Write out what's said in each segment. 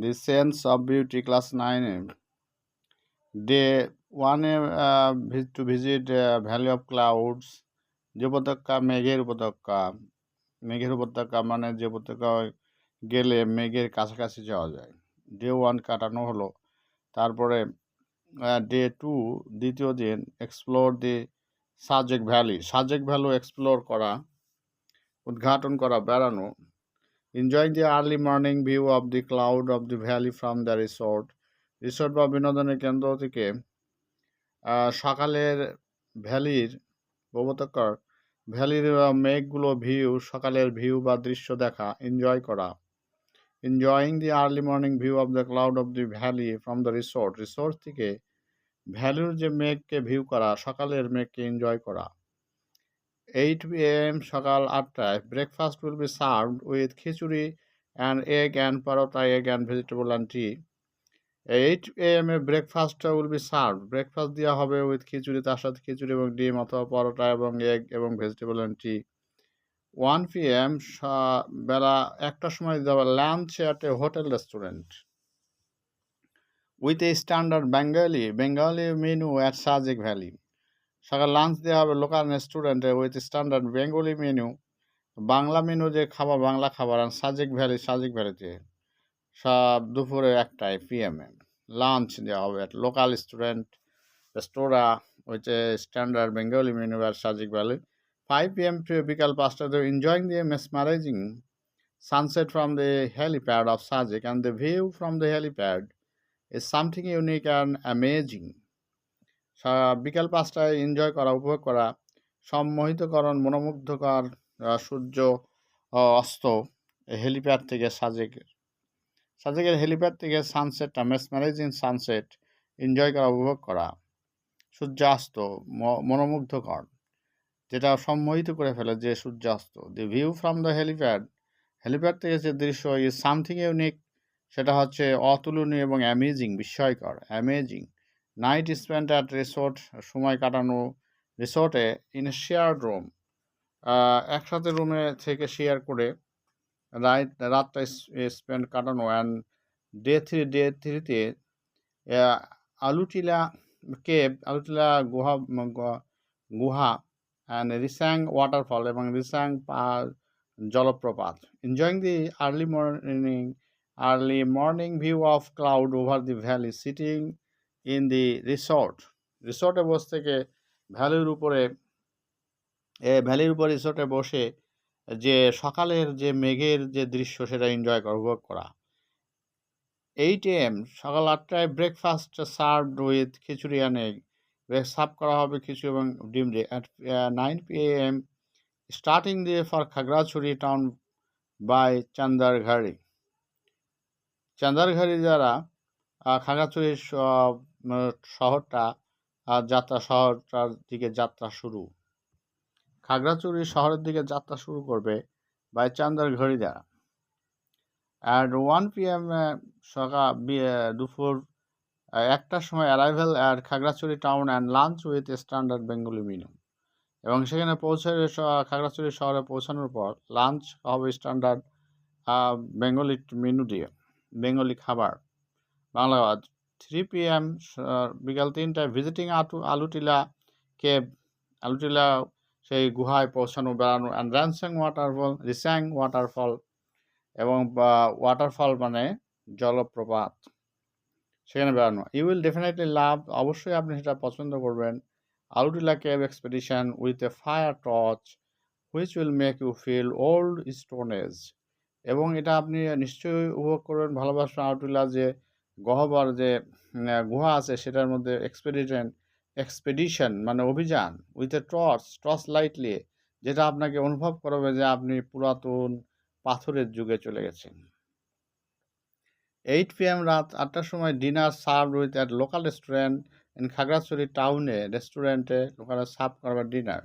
The Sense of Beauty, class 9. Day 1 to visit Valley of Clouds. যে উপত্যকা মেঘের উপত্যকা। মেঘের উপত্যকা মানে যে উপত্যকায় গেলে মেঘের কাছাকাছি যাওয়া যায়। ডে 1 কাটানো হলো। তারপরে ডে 2 দ্বিতীয় দিন explore the Sajek valley. Sajek valley explore করা, উদ্ঘাটন করা, বেড়ানো। Enjoying the early morning view of the cloud of the valley from the resort. Resort বা বিনোদনের কেন্দ্র থেকে সকালের ভ্যালির উপত্যকার ভ্যালির মেঘগুলো ভিউ, সকালের ভিউ বা দৃশ্য দেখা, এনজয় করা। Enjoying the early morning view of the cloud of the valley from the resort. Resort থেকে ভ্যালির যে মেঘকে ভিউ করা, সকালের মেঘকে এনজয় করা। 8 p.m. সকাল 8টায় breakfast will be served with khichuri and egg and paratha, egg and vegetable and tea. 8 a.m. Breakfast will be served, breakfast দেওয়া হবে উইথ খিচুড়ি, তার সাথে খিচুড়ি এবং ডিম অথবা পরোটা এবং এগ এবং ভেজিটেবল অ্যান্ড টি। 1 p.m. বেলা 1টার সময় দেওয়া lunch at a hotel restaurant with a standard Bengali menu at Sajek valley. সকাল লাঞ্চ দেওয়া হবে লোকাল রেস্টুরেন্টে with standard Bengali menu, Bangla menu যে খাবার, বাংলা খাবার, আর সাজেক ভ্যালিতে দুপুরে 1টায় PM লাঞ্চ দেওয়া হবে at local restaurant with a standard Bengali menu at Sajek valley. 5 p.m. বিকাল 5টায় enjoying the mesmerising sunset from the helipad of Sajek and the view from the helipad is something unique and amazing. বিকাল 5টায় enjoy করা, উপভোগ করা, সম্মোহিতকরণ, মনোমুগ্ধকর সূর্য অস্ত helipad থেকে সাজেকের হেলিপ্যাড থেকে সানসেটটা, মেসমারাইজিং সানসেট এনজয় করা, উপভোগ করা, সূর্যাস্ত মনোমুগ্ধকর, যেটা সম্মোহিত করে ফেলে যে সূর্যাস্ত। দি ভিউ ফ্রম দ্য হেলিপ্যাড থেকে যে দৃশ্য ইজ সামথিং ইউনিক, সেটা হচ্ছে অতুলনীয় এবং অ্যামেজিং, বিস্ময়কর, amazing. Night spend at resort, সময় কাটানো রিসোর্টে ইন শেয়ার্ড রুম, একসাথে রুমে থেকে শেয়ার করে রাতটা স্পেন্ড কাটানো। অ্যান্ড ডে থ্রিতে আলুটিলা গুহা অ্যান্ড রিসাং ওয়াটারফল এবং রিসাং জলপ্রপাত। Enjoying the early morning view of cloud over the valley sitting in the রিসোর্টে বসে থেকে ভ্যালির উপরে রিসোর্টে বসে যে সকালের যে মেঘের যে দৃশ্য, সেটা এনজয় করা, উপভোগ করা। 8 a.m. সকাল 8টায় breakfast served with khichuri and egg, serve করা হবে খিচুড়ি এবং ডিম দিয়ে। At 9 p.m. স্টার্টিং দিয়ে ফর খাগড়াছড়ি টাউন বাই চান্দারঘাড়ি। যারা খাগড়াছড়ি শহরটার দিকে যাত্রা শুরু, খাগড়াছড়ি শহরের দিকে যাত্রা শুরু করবে বাই চান্দারঘাড়ি দ্বারা। At 1 p.m. দুপুর 1টার সময় arrival at Khagrachari town and lunch with standard Bengali menu, এবং সেখানে খাগড়াছড়ি শহরে পৌঁছানোর পর লাঞ্চ হবে স্ট্যান্ডার্ড বেঙ্গলি মেনু দিয়ে, বেঙ্গলি খাবার, বাংলা। 3 p.m. বিকাল 3টায় ভিজিটিং আলুটিলা কেভ, আলুটিলা সেই গুহায় পৌঁছানো, বেড়ানো। অ্যান্ড রিসাং ওয়াটারফল এবং ওয়াটারফল মানে জলপ্রপাত, সেখানে বেড়ানো। ইউ উইল ডেফিনেটলি লাভ, অবশ্যই আপনি সেটা পছন্দ করবেন। Alutila cave expedition with a fire torch which will make you feel old stone age, এবং এটা আপনি নিশ্চয়ই উপভোগ করবেন, ভালোবাসবেন। আলুটিলা যে গহ্বর, যে গুহা আছে, সেটার মধ্যে এক্সপেডিশন মানে অভিযান, উইথ এ টর্চ লাইট নিয়ে, যেটা আপনাকে অনুভব করবে যে আপনি পুরাতন পাথরের যুগে চলে গেছেন। 8 p.m. রাত 8টার সময় dinner serve with at local restaurant in Khagrachari টাউনে, রেস্টুরেন্টে লোকালে সার্ভ করবে dinner.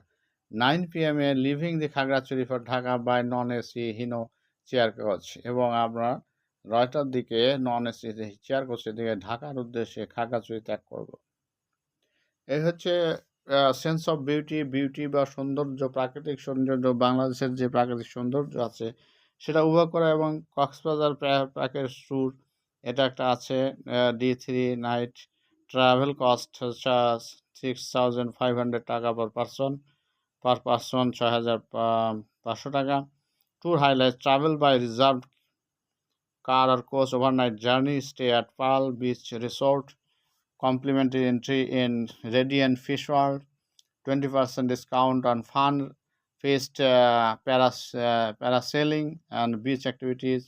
9 p.m. Leaving the Khagrachari for Dhaka by non AC Hino chair coach, এবং আমরা 9টার দিকে নন এসি চেয়ার কোচের দিকে ঢাকার উদ্দেশ্যে খাগড়াছড়ি ত্যাগ করব। এই হচ্ছে সেন্স অফ বিউটি বা সৌন্দর্য, প্রাকৃতিক সৌন্দর্য, বাংলাদেশের যে প্রাকৃতিক সৌন্দর্য আছে সেটা উপভোগ করা, এবং কক্সবাজার প্যাকের ট্যুর এটা একটা আছে D3 নাইট ট্রাভেল কস্ট হচ্ছে 6,500 টাকা পার person 6,500 taka. Tour highlight travel by reserve car or coach overnight journey, stay at Pearl Beach Resort, complimentary entry in Radiant Fish World, 20% discount on fun feast, parasailing and beach activities,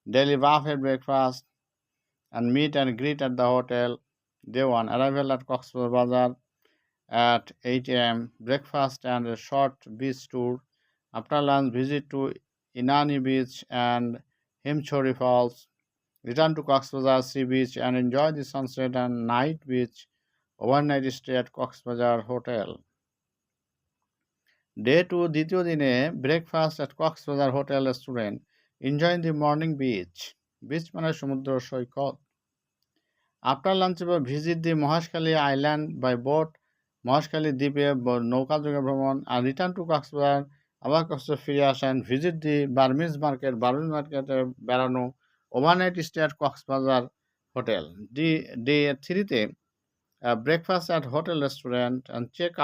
daily buffet breakfast, and meet and greet at the hotel. Day 1 arrival at Cox's Bazar at 8 a.m. Breakfast and a short beach tour. After lunch, visit to Inani Beach and Himchori Falls. Return to Cox's Sea Beach and enjoy the sunset and night beach. Overnight stay at Cox's Hotel. Day 2 দ্বিতীয় দিনে breakfast at Cox's Bazar hotel restaurant, enjoy the morning beach. Beach মানে সমুদ্র সৈকত। After lunch visit the Maheshkhali island by boat, Maheshkhali দ্বীপে নৌকাযোগে ভ্রমণ। আর return to Cox's Bazar, আবার কক্সবাজার ফিরে আসেন। ভিজিট দি বার্মিজ মার্কেটে বেড়ানো। Overnight stay at Cox's Bazar hotel. Day 3-তে breakfast at hotel restaurant and check